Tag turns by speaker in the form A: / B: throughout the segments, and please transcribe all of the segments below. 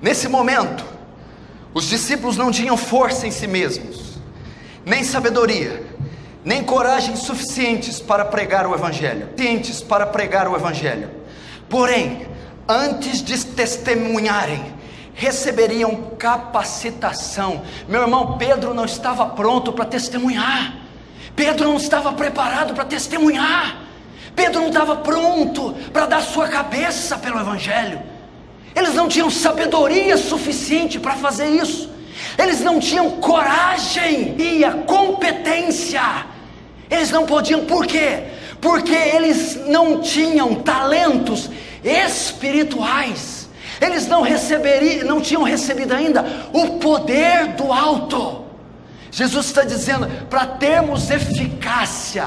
A: Nesse momento, os discípulos não tinham força em si mesmos, nem sabedoria, nem coragem suficientes para pregar o Evangelho. Porém, antes de testemunharem, receberiam capacitação. Meu irmão, Pedro não estava pronto para testemunhar. Pedro não estava preparado para testemunhar. Pedro não estava pronto para dar sua cabeça pelo Evangelho. Eles não tinham sabedoria suficiente para fazer isso. Eles não tinham coragem e a competência. Eles não podiam, por quê? Porque eles não tinham talentos espirituais. Eles não tinham recebido ainda o poder do alto. Jesus está dizendo, para termos eficácia,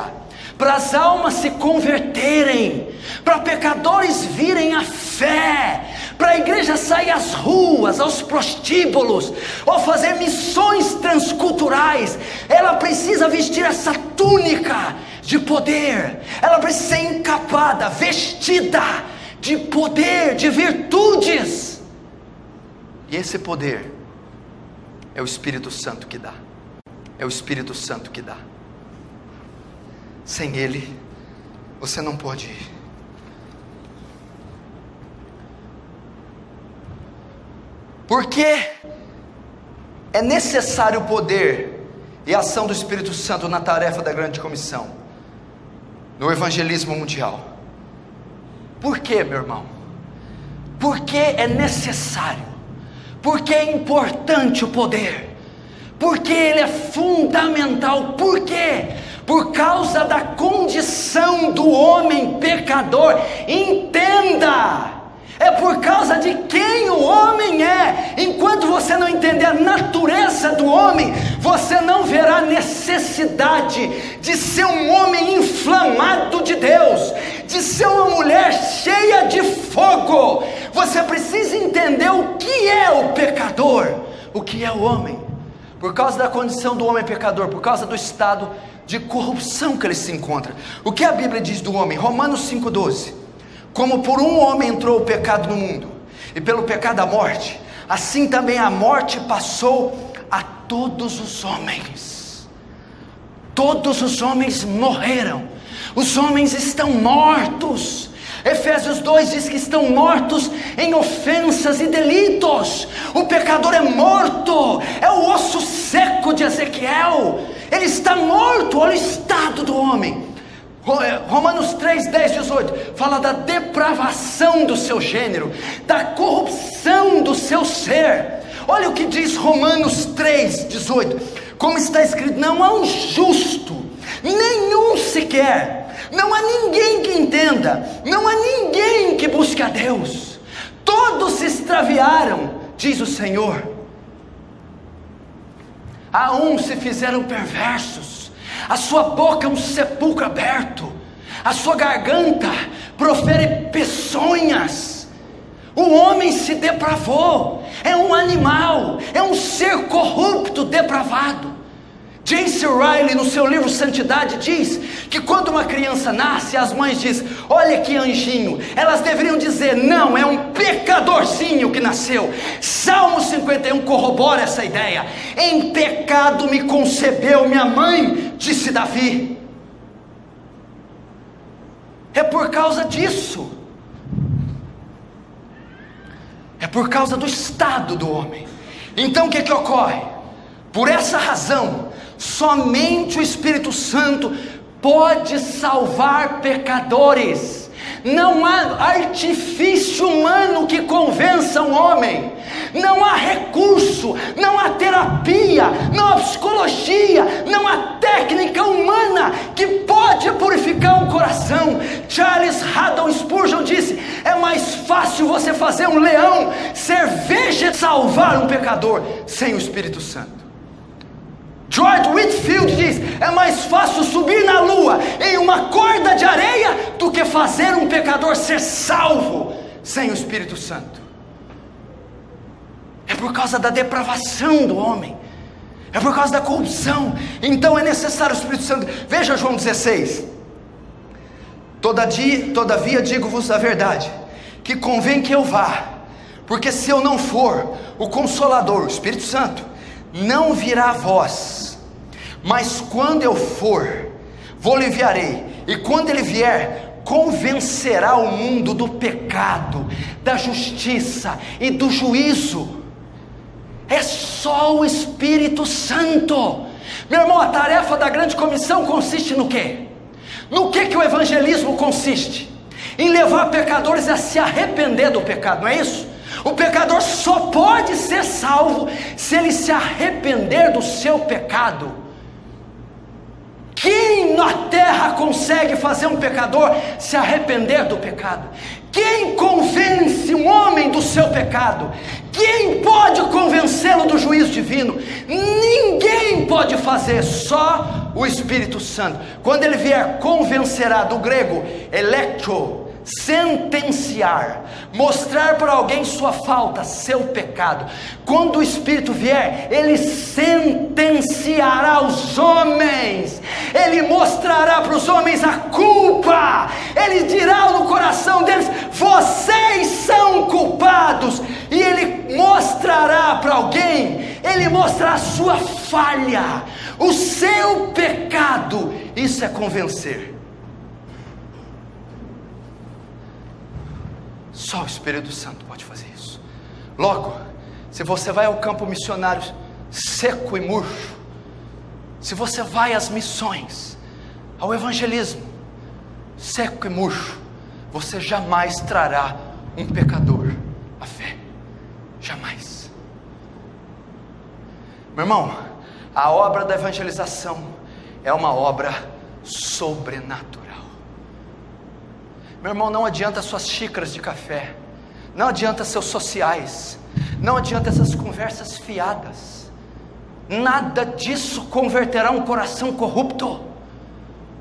A: para as almas se converterem, para pecadores virem à fé, para a igreja sair às ruas, aos prostíbulos, ou fazer missões transculturais, ela precisa vestir essa túnica de poder, ela precisa ser encapada, vestida de poder, de virtudes, e esse poder é o Espírito Santo que dá, sem Ele, você não pode ir. Porque é necessário o poder e a ação do Espírito Santo na tarefa da grande comissão, no evangelismo mundial. Por quê, meu irmão? Porque é necessário, porque é importante o poder, porque ele é fundamental. Por quê? Por causa da condição do homem pecador. Entenda, é por causa de quem o homem é. Enquanto você não entender a natureza do homem, você não verá necessidade de ser um homem inflamado de Deus, de ser uma mulher cheia de fogo. Você precisa entender o que é o pecador, o que é o homem. Por causa da condição do homem pecador, por causa do estado de corrupção que ele se encontra. O que a Bíblia diz do homem? Romanos 5,12. Como por um homem entrou o pecado no mundo, e pelo pecado a morte, assim também a morte passou a todos os homens. Todos os homens morreram. Os homens estão mortos. Efésios 2 diz que estão mortos em ofensas e delitos. O pecador é morto, é o osso seco de Ezequiel. Ele está morto. Olha o estado do homem. Romanos 3, 10, 18 fala da depravação do seu gênero, da corrupção do seu ser. Olha o que diz Romanos 3, 18. Como está escrito, não há um justo, nenhum sequer. Não há ninguém que entenda, não há ninguém que busque a Deus. Todos se extraviaram, diz o Senhor. A uns se fizeram perversos, a sua boca é um sepulcro aberto, a sua garganta profere peçonhas. O homem se depravou, é um animal, é um ser corrupto, depravado. James Riley, no seu livro Santidade, diz que quando uma criança nasce, as mães dizem, olha que anjinho. Elas deveriam dizer, não, é um pecadorzinho que nasceu. Salmo 51 corrobora essa ideia. Em pecado me concebeu minha mãe, disse Davi. É por causa disso. É por causa do estado do homem. Então o que ocorre? Por essa razão, somente o Espírito Santo pode salvar pecadores. Não há artifício humano que convença um homem. Não há recurso, não há terapia, não há psicologia, não há técnica humana que pode purificar um coração. Charles Haddon Spurgeon disse, é mais fácil você fazer um leão ser vegetariano, salvar um pecador sem o Espírito Santo. George Whitefield diz, é mais fácil subir na lua em uma corda de areia do que fazer um pecador ser salvo sem o Espírito Santo. É por causa da depravação do homem, é por causa da corrupção. Então é necessário o Espírito Santo. Veja João 16. Todavia digo-vos a verdade, que convém que eu vá, Porque se eu não for, o Consolador, o Espírito Santo, não virá a vós. Mas quando eu for, vou-lhe enviarei. E quando ele vier, convencerá o mundo do pecado, da justiça e do juízo. É só o Espírito Santo. Meu irmão, a tarefa da grande comissão consiste no quê? No que o evangelismo consiste? Em levar pecadores a se arrepender do pecado, não é isso? O pecador só pode ser salvo se ele se arrepender do seu pecado. Quem na terra consegue fazer um pecador se arrepender do pecado? Quem convence um homem do seu pecado? Quem pode convencê-lo do juízo divino? Ninguém pode fazer, só o Espírito Santo. Quando ele vier, convencerá, do grego electro, sentenciar, mostrar para alguém sua falta, seu pecado. Quando o Espírito vier, ele sentenciará os homens, ele mostrará para os homens a culpa, ele dirá no coração deles: vocês são culpados. E ele mostrará para alguém, ele mostrará a sua falha, o seu pecado. Isso é convencer. Só o Espírito Santo pode fazer isso. Logo, se você vai ao campo missionário seco e murcho, se você vai às missões, ao evangelismo seco e murcho, você jamais trará um pecador à fé. Jamais. Meu irmão, a obra da evangelização é uma obra sobrenatural. Meu irmão, não adianta suas xícaras de café, não adianta seus sociais, não adianta essas conversas fiadas, nada disso converterá um coração corrupto,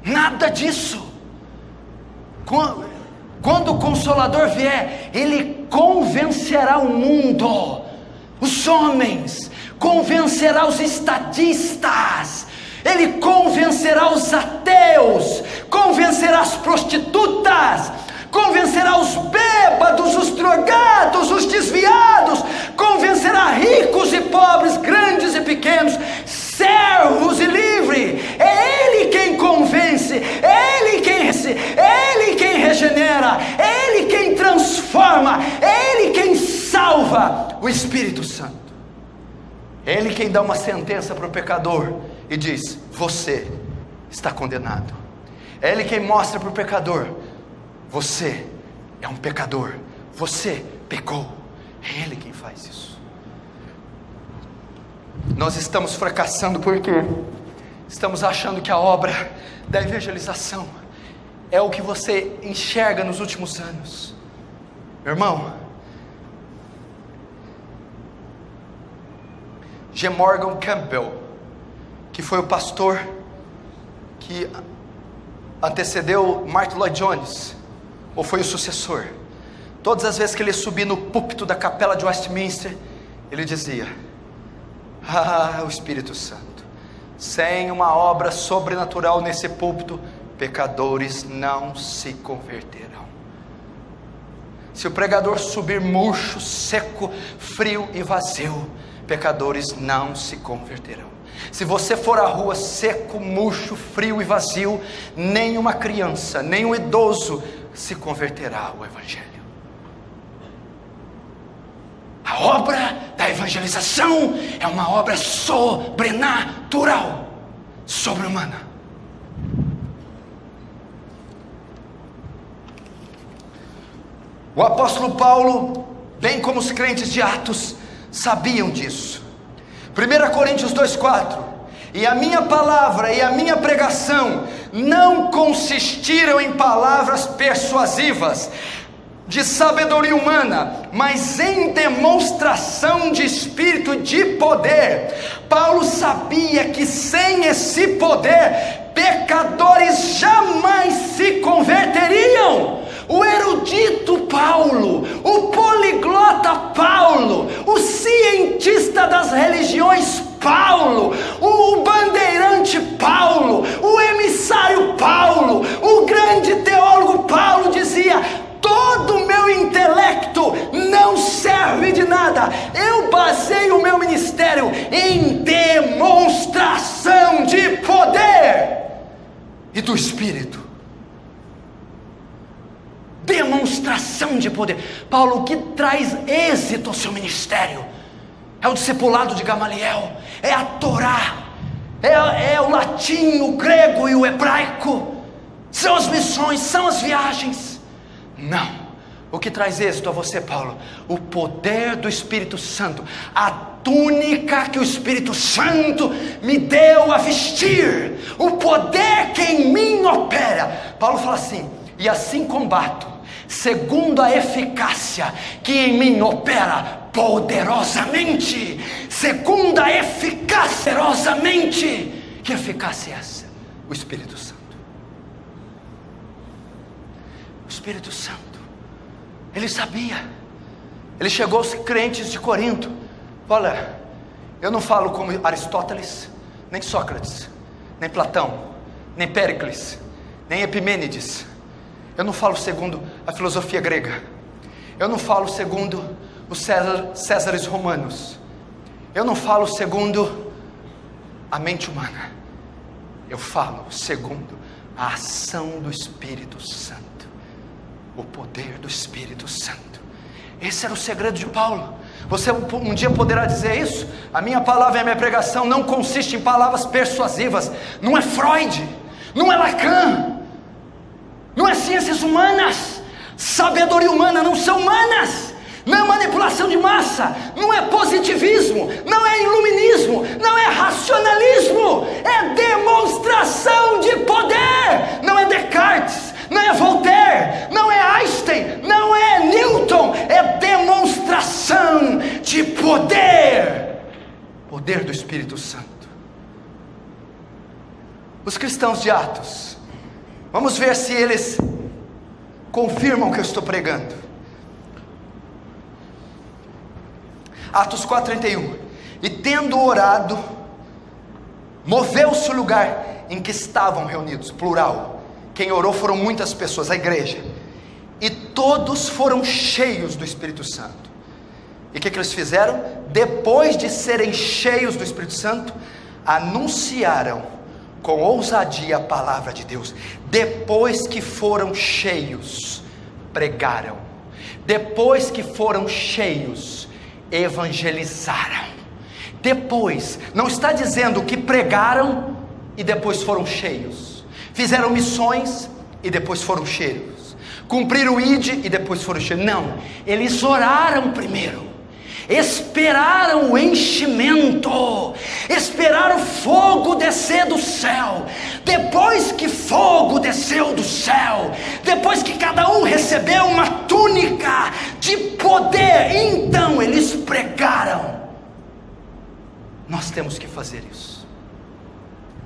A: nada disso. Quando o Consolador vier, ele convencerá o mundo, os homens, convencerá os estadistas, ele convencerá os ateus, convencerá as prostitutas, convencerá os bêbados, os drogados, os desviados, convencerá ricos e pobres, grandes e pequenos, servos e livres. É ele quem convence, é ele quem regenera, é ele quem transforma, é ele quem salva. O Espírito Santo, é ele quem dá uma sentença para o pecador e diz: você está condenado. É ele quem mostra para o pecador: você é um pecador, você pecou. É ele quem faz isso. Nós estamos fracassando porque estamos achando que a obra da evangelização é o que você enxerga nos últimos anos. Meu irmão, G. Morgan Campbell, que foi o pastor que antecedeu Martin Lloyd Jones, ou foi o sucessor, todas as vezes que ele subia no púlpito da capela de Westminster, ele dizia: o Espírito Santo, sem uma obra sobrenatural nesse púlpito, pecadores não se converterão. Se o pregador subir murcho, seco, frio e vazio, pecadores não se converterão. Se você for à rua seco, murcho, frio e vazio, nenhuma criança, nenhum idoso se converterá ao Evangelho. A obra da evangelização é uma obra sobrenatural, sobre-humana. O apóstolo Paulo, bem como os crentes de Atos, sabiam disso. 1 Coríntios 2,4: e a minha palavra e a minha pregação não consistiram em palavras persuasivas de sabedoria humana, mas em demonstração de espírito de poder. Paulo sabia que sem esse poder, pecadores jamais se converteriam. O erudito Paulo, o poliglota Paulo, o cientista das religiões Paulo, o bandeirante Paulo, o emissário Paulo, o grande teólogo Paulo dizia: todo o meu intelecto não serve Aleluia! Eu baseio o meu ministério em demonstração de poder e do Espírito. Demonstração de poder. Paulo, o que traz êxito ao seu ministério? É o discipulado de Gamaliel, é a Torá, é o latim, o grego e o hebraico, são as missões, são as viagens. Não. O que traz êxito a você, Paulo? O poder do Espírito Santo, a túnica que o Espírito Santo me deu a vestir, o poder que em mim opera. Paulo fala assim: e assim combato, segundo a eficácia que em mim opera poderosamente. Segundo a eficácia poderosamente. Que eficácia é essa? O Espírito Santo. O Espírito Santo. Ele sabia. Ele chegou aos crentes de Corinto: olha, eu não falo como Aristóteles, nem Sócrates, nem Platão, nem Péricles, nem Epimênides. Eu não falo segundo a filosofia grega. Eu não falo segundo os Césares romanos. Eu não falo segundo a mente humana. Eu falo segundo a ação do Espírito Santo. O poder do Espírito Santo. Esse era o segredo de Paulo. Você um dia poderá dizer isso: a minha palavra e a minha pregação não consiste em palavras persuasivas. Não é Freud, não é Lacan, não é ciências humanas. Sabedoria humana não são humanas. Não é manipulação de massa, não é positivismo, não é iluminismo, não é racionalismo, é demonstração de poder. Não é Descartes, não é Voltaire, não é Einstein, não é Newton, é demonstração de poder. Poder do Espírito Santo. Os cristãos de Atos, vamos ver se eles confirmam o que eu estou pregando. Atos 4:31. E tendo orado, moveu-se o lugar em que estavam reunidos, plural. Quem orou foram muitas pessoas, a igreja. E todos foram cheios do Espírito Santo. E o que eles fizeram? Depois de serem cheios do Espírito Santo, anunciaram com ousadia a palavra de Deus. Depois que foram cheios, pregaram. Depois que foram cheios, evangelizaram. Depois, não está dizendo que pregaram e depois foram cheios, fizeram missões e depois foram cheios, cumpriram o ID e depois foram cheios. Não, eles oraram primeiro, esperaram o enchimento, esperaram fogo descer do céu. Depois que fogo desceu do céu, depois que cada um recebeu uma túnica de poder, então eles pregaram. Nós temos que fazer isso.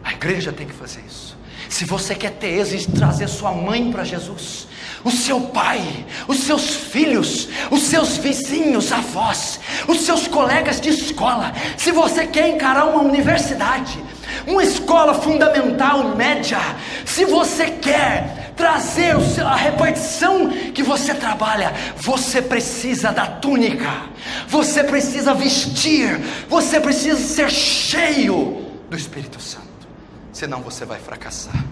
A: A igreja tem que fazer isso. Se você quer ter êxito, trazer sua mãe para Jesus, o seu pai, os seus filhos, os seus vizinhos, avós, os seus colegas de escola. Se você quer encarar uma universidade, uma escola fundamental, média, se você quer trazer a repartição que você trabalha, você precisa da túnica, você precisa vestir, você precisa ser cheio do Espírito Santo, senão você vai fracassar.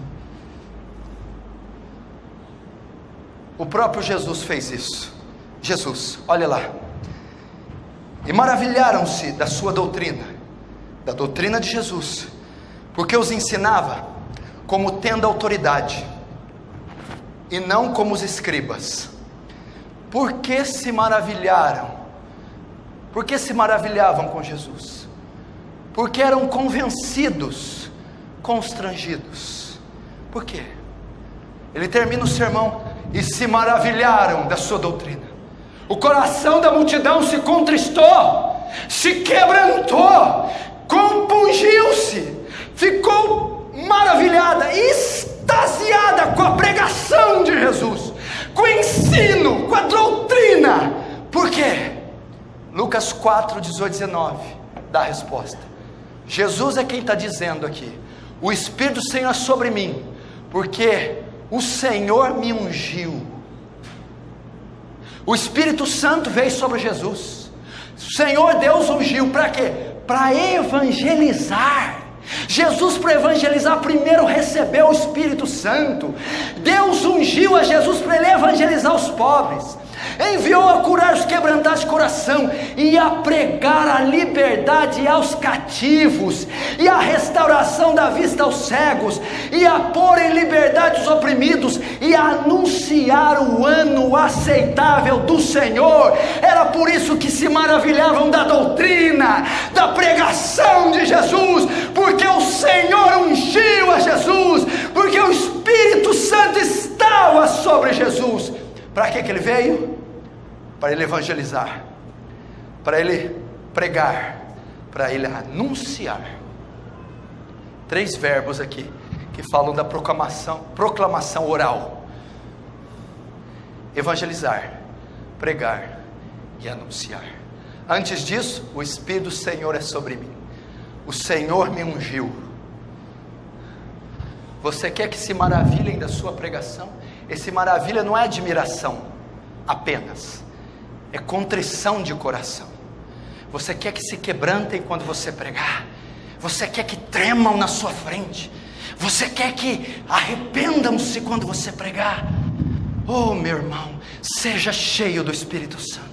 A: O próprio Jesus fez isso. Jesus, olha lá. E maravilharam-se da sua doutrina, da doutrina de Jesus, porque os ensinava como tendo autoridade, e não como os escribas. Por que se maravilharam? Por que se maravilhavam com Jesus? Porque eram convencidos, constrangidos. Por quê? Ele termina o sermão: e se maravilharam da sua doutrina. O coração da multidão se contristou, se quebrantou, compungiu-se, ficou maravilhada, extasiada com a pregação de Jesus, com o ensino, com a doutrina. Por quê? Lucas 4, 18, 19 dá a resposta. Jesus é quem está dizendo aqui: o Espírito do Senhor é sobre mim, porque o Senhor me ungiu. O Espírito Santo veio sobre Jesus. O Senhor Deus ungiu para quê? Para evangelizar. Jesus, para evangelizar, primeiro recebeu o Espírito Santo. Deus ungiu a Jesus para ele evangelizar os pobres, enviou a curar os quebrantados de coração, e a pregar a liberdade aos cativos, e a restauração da vista aos cegos, e a pôr em liberdade os oprimidos, e a anunciar o ano aceitável do Senhor. Era por isso que se maravilhavam da doutrina, da pregação de Jesus, porque o Senhor ungiu a Jesus, porque o Espírito Santo estava sobre Jesus. Para que ele veio? Para ele evangelizar, para ele pregar, para ele anunciar. 3 verbos aqui que falam da proclamação oral: evangelizar, pregar e anunciar. Antes disso, o Espírito do Senhor é sobre mim, o Senhor me ungiu. Você quer que se maravilhem da sua pregação? Esse maravilha não é admiração apenas, é contrição de coração. Você quer que se quebrantem quando você pregar? Você quer que tremam na sua frente? Você quer que arrependam-se quando você pregar? Oh, meu irmão, seja cheio do Espírito Santo.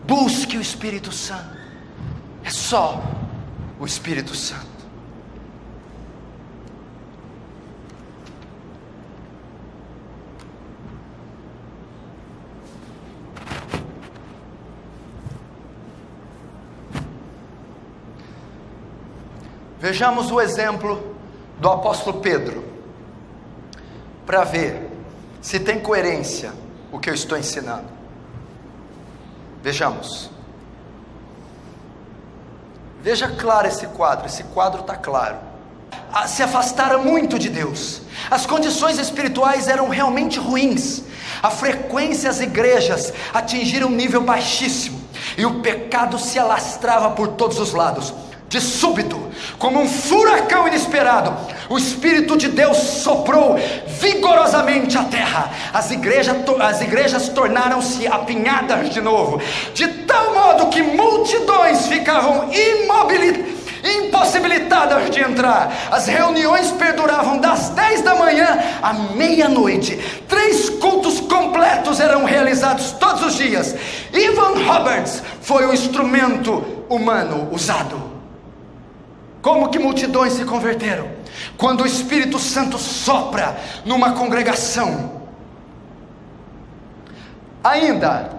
A: Busque o Espírito Santo. É só o Espírito Santo. Vejamos o exemplo do apóstolo Pedro, para ver se tem coerência o que eu estou ensinando. Vejamos. Veja claro esse quadro está claro. Se afastaram muito de Deus, as condições espirituais eram realmente ruins, a frequência às igrejas atingiram um nível baixíssimo, e o pecado se alastrava por todos os lados. De súbito, como um furacão inesperado, o Espírito de Deus soprou vigorosamente a terra. As igrejas tornaram-se apinhadas de novo, de tal modo que multidões ficavam impossibilitadas de entrar. As reuniões perduravam das 10 da manhã à meia-noite. 3 cultos completos eram realizados todos os dias. Evan Roberts foi o instrumento humano usado. Como que multidões se converteram? Quando o Espírito Santo sopra numa congregação. Ainda,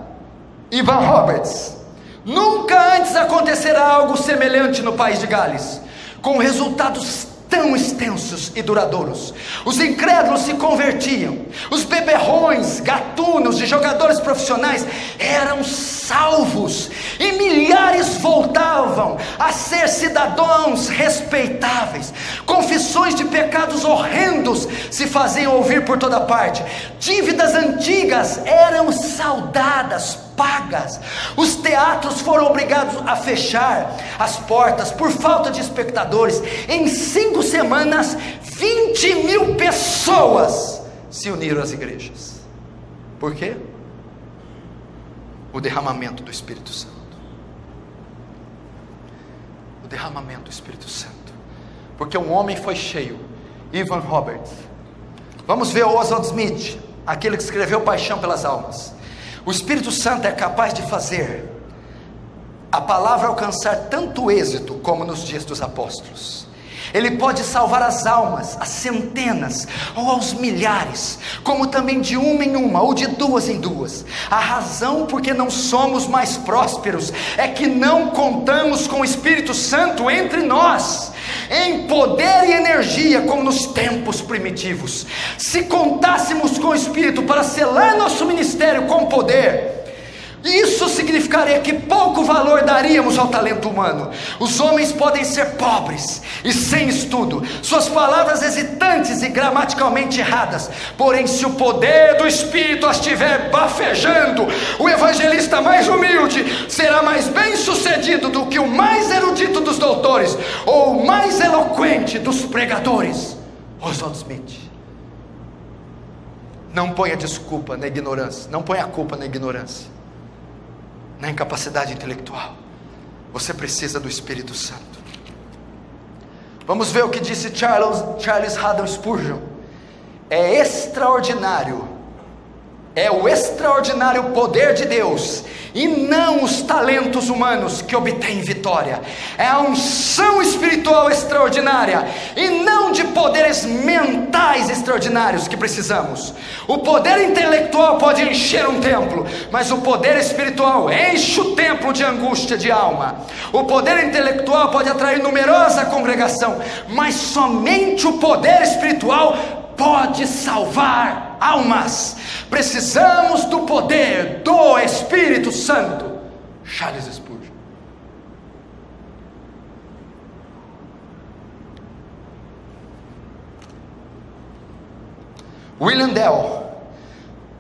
A: Evan Roberts: nunca antes acontecera algo semelhante no país de Gales, com resultados tão extensos e duradouros. Os incrédulos se convertiam, os beberrões, gatunos e jogadores profissionais eram salvos, e milhares voltavam a ser cidadãos respeitáveis. Confissões de pecados horrendos se faziam ouvir por toda parte, dívidas antigas eram saldadas, pagas. Os teatros foram obrigados a fechar as portas por falta de espectadores. Em 5 semanas, 20.000 pessoas se uniram às igrejas. Por quê? O derramamento do Espírito Santo. O derramamento do Espírito Santo. Porque um homem foi cheio, Evan Roberts. Vamos ver o Oswald Smith, aquele que escreveu Paixão pelas Almas. O Espírito Santo é capaz de fazer a palavra alcançar tanto êxito como nos dias dos apóstolos. Ele pode salvar as almas, as centenas ou aos milhares, como também de uma em uma ou de duas em duas. A razão por que não somos mais prósperos é que não contamos com o Espírito Santo entre nós, em poder e energia como nos tempos primitivos. Se contássemos com o Espírito para selar nosso ministério com poder, isso significaria que pouco valor daríamos ao talento humano. Os homens podem ser pobres e sem estudo, suas palavras hesitantes e gramaticalmente erradas, porém se o poder do Espírito as estiver bafejando, o evangelista mais humilde será mais bem sucedido do que o mais erudito dos doutores, ou o mais eloquente dos pregadores. Oswald Smith. Não ponha desculpa na ignorância, não ponha a culpa na ignorância. na incapacidade intelectual. Você precisa do Espírito Santo. Vamos ver o que disse Charles Haddon Spurgeon. É extraordinário, é o extraordinário poder de Deus, e não os talentos humanos, que obtêm vitória. É a unção espiritual extraordinária, e não de poderes mentais extraordinários que precisamos. O poder intelectual pode encher um templo, mas o poder espiritual enche o templo de angústia de alma. O poder intelectual pode atrair numerosa congregação, mas somente o poder espiritual pode salvar almas. Precisamos do poder do Espírito Santo. Charles Spurgeon. William Dell.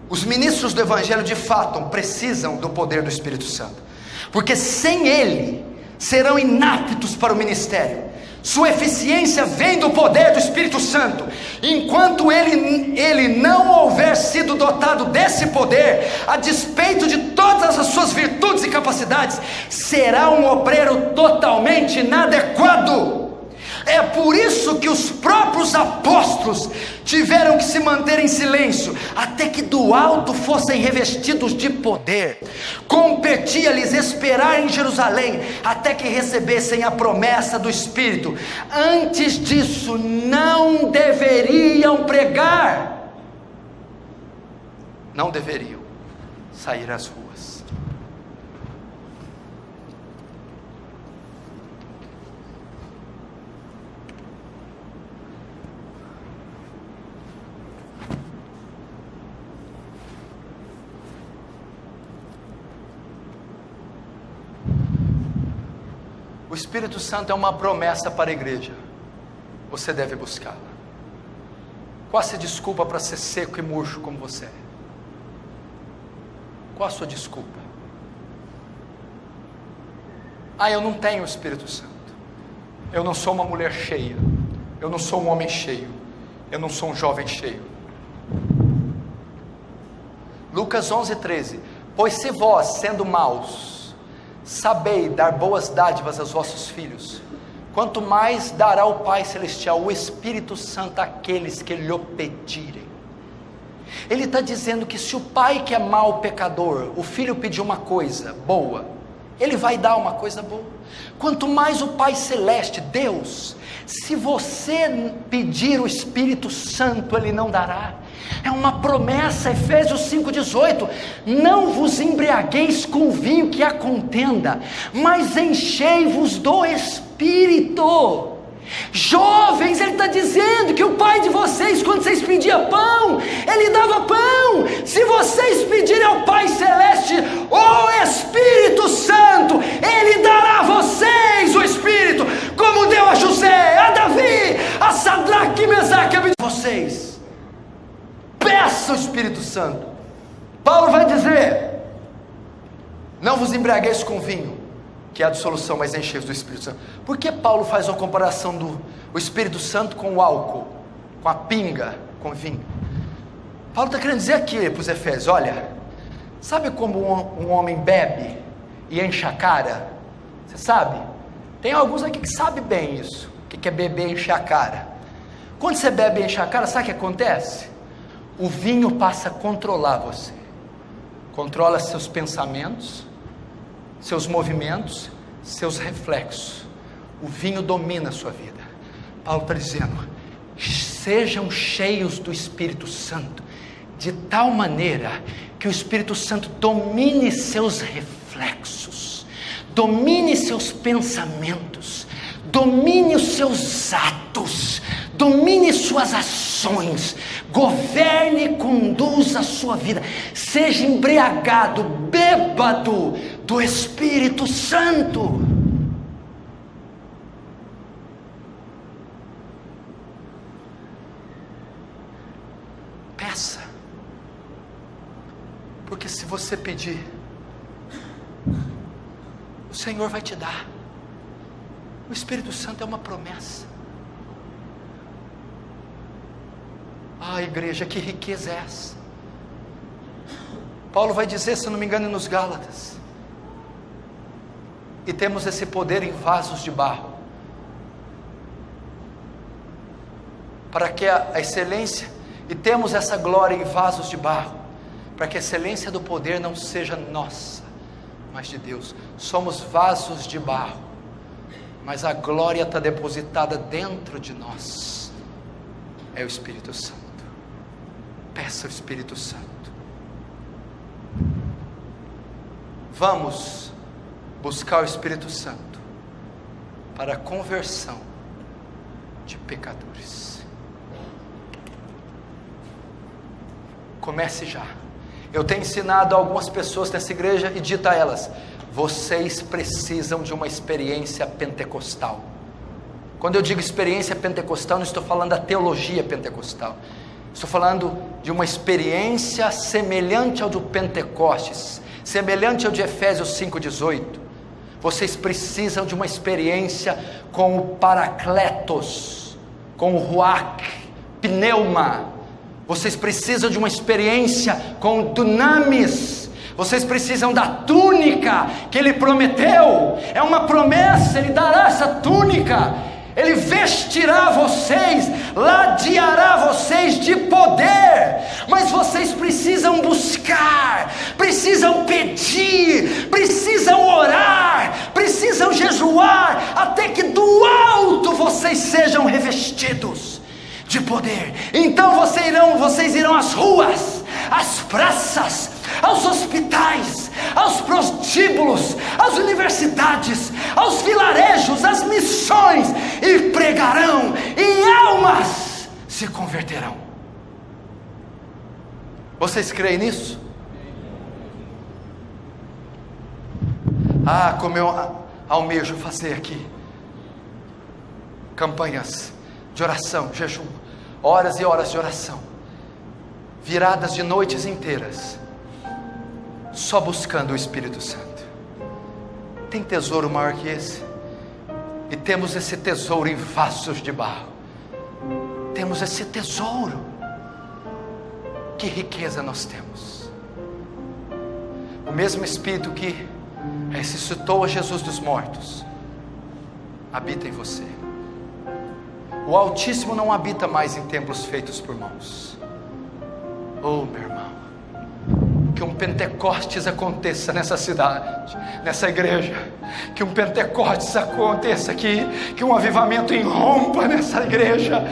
A: Os ministros do Evangelho de fato precisam do poder do Espírito Santo, porque sem ele serão inaptos para o ministério. Sua eficiência vem do poder do Espírito Santo. Enquanto ele não houver sido dotado desse poder, a despeito de todas as suas virtudes e capacidades, será um obreiro totalmente inadequado. É por isso que os próprios apóstolos tiveram que se manter em silêncio, até que do alto fossem revestidos de poder. Competia-lhes esperar em Jerusalém, até que recebessem a promessa do Espírito. Antes disso, não deveriam pregar, não deveriam sair às ruas. O Espírito Santo é uma promessa para a igreja. Você deve buscá-la. Qual a sua desculpa para ser seco e murcho como você é? Qual a sua desculpa? Eu não tenho o Espírito Santo. Eu não sou uma mulher cheia. Eu não sou um homem cheio. Eu não sou um jovem cheio. Lucas 11:13. Pois se vós, sendo maus, sabei dar boas dádivas aos vossos filhos, quanto mais dará o Pai Celestial o Espírito Santo àqueles que lhe o pedirem. Ele está dizendo que se o pai que é mau pecador, o filho pedir uma coisa boa, ele vai dar uma coisa boa. Quanto mais o Pai Celeste, Deus, se você pedir o Espírito Santo, Ele não dará. É uma promessa. Efésios 5:18, não vos embriagueis com o vinho que há contenda, mas enchei-vos do Espírito. Jovens, ele está dizendo que o pai de vocês, quando vocês pediam pão, ele dava pão. Se vocês pedirem ao Pai Celeste o Espírito Santo, ele dará a vocês o Espírito, como deu a José, a Davi, a Sadraque, Mesaque, a vocês. Peça o Espírito Santo. Paulo vai dizer: não vos embriagueis com vinho, que é a dissolução, mas enchei-vos do Espírito Santo. Por que Paulo faz uma comparação do Espírito Santo com o álcool, com a pinga, com o vinho? Paulo está querendo dizer aqui para os Efésios: olha, sabe como um homem bebe e enche a cara? Você sabe? Tem alguns aqui que sabem bem isso, o que é beber e encher a cara. Quando você bebe e enche a cara, sabe o que acontece? O vinho passa a controlar você, controla seus pensamentos, seus movimentos, seus reflexos. O vinho domina a sua vida. Paulo está dizendo: sejam cheios do Espírito Santo, de tal maneira que o Espírito Santo domine seus reflexos, domine seus pensamentos, domine os seus atos, domine suas ações, governe e conduza a sua vida. Seja embriagado, bêbado do Espírito Santo. Peça, porque se você pedir, o Senhor vai te dar. O Espírito Santo é uma promessa. Igreja, que riqueza é essa? Paulo vai dizer, se não me engano, nos Gálatas: e temos esse poder em vasos de barro, para que a excelência, e temos essa glória em vasos de barro, para que a excelência do poder não seja nossa, mas de Deus. Somos vasos de barro, mas a glória está depositada dentro de nós, é o Espírito Santo. Peça o Espírito Santo. Vamos buscar o Espírito Santo para a conversão de pecadores. Comece já. Eu tenho ensinado a algumas pessoas nessa igreja e dito a elas: vocês precisam de uma experiência pentecostal. Quando eu digo experiência pentecostal, não estou falando da teologia pentecostal, estou falando de uma experiência semelhante ao do Pentecostes, semelhante ao de Efésios 5,18. Vocês precisam de uma experiência com o Paracletos, com o Ruach, Pneuma. Vocês precisam de uma experiência com o Dunamis. Vocês precisam da túnica que Ele prometeu. É uma promessa, Ele dará essa túnica. Ele vestirá vocês, ladeará vocês de poder. Mas vocês precisam buscar, precisam pedir, precisam orar, precisam jejuar, até que do alto vocês sejam revestidos de poder. Então vocês irão às ruas, às praças, aos hospitais, aos prostíbulos, às universidades, aos vilarejos, às missões, e pregarão, e almas se converterão. Vocês creem nisso? Como eu almejo fazer aqui campanhas de oração, jejum, horas e horas de oração, viradas de noites inteiras, só buscando o Espírito Santo. Tem tesouro maior que esse? E temos esse tesouro em vasos de barro. Temos esse tesouro. Que riqueza nós temos! O mesmo Espírito que ressuscitou a Jesus dos mortos habita em você. O Altíssimo não habita mais em templos feitos por mãos. Oh, meu irmão, que um Pentecostes aconteça nessa cidade, nessa igreja. Que um Pentecostes aconteça aqui, que um avivamento irrompa nessa igreja.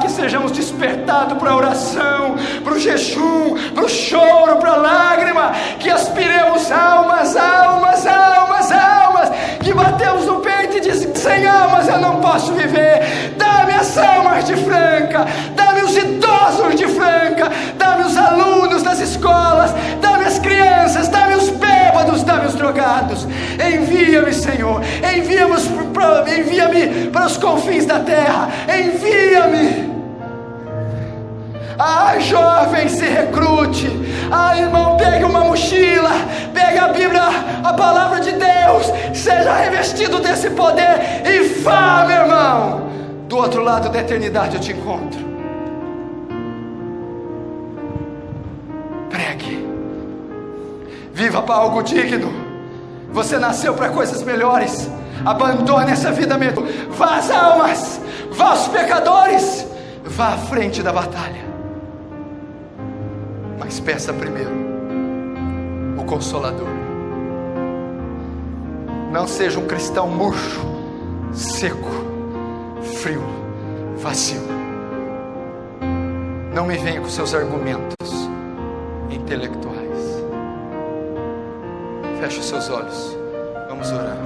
A: Que sejamos despertados para a oração, para o jejum, para o choro, para a lágrima. Que aspiremos almas, almas, almas, almas. Que batemos no peito e dizemos: sem almas eu não posso viver. Dá-me as almas de Franca, dá-me os idosos de Franca, dá-me os alunos das escolas, dá-me as crianças, dá-me os bêbados, dá-me os drogados. Envia-me, Senhor, envia-me para os confins da terra, envia-me. Jovem, se recrute. Irmão, pegue uma mochila, pegue a Bíblia, a palavra de Deus, seja revestido desse poder e vá, meu irmão. Do outro lado da eternidade eu te encontro. Pregue, viva para algo digno. Você nasceu para coisas melhores. Abandone essa vida mesmo. Vá às almas, vá aos pecadores, vá à frente da batalha. Mas peça primeiro o Consolador. Não seja um cristão murcho, seco, frio, vazio. Não me venha com seus argumentos intelectuais. Feche os seus olhos, vamos orar.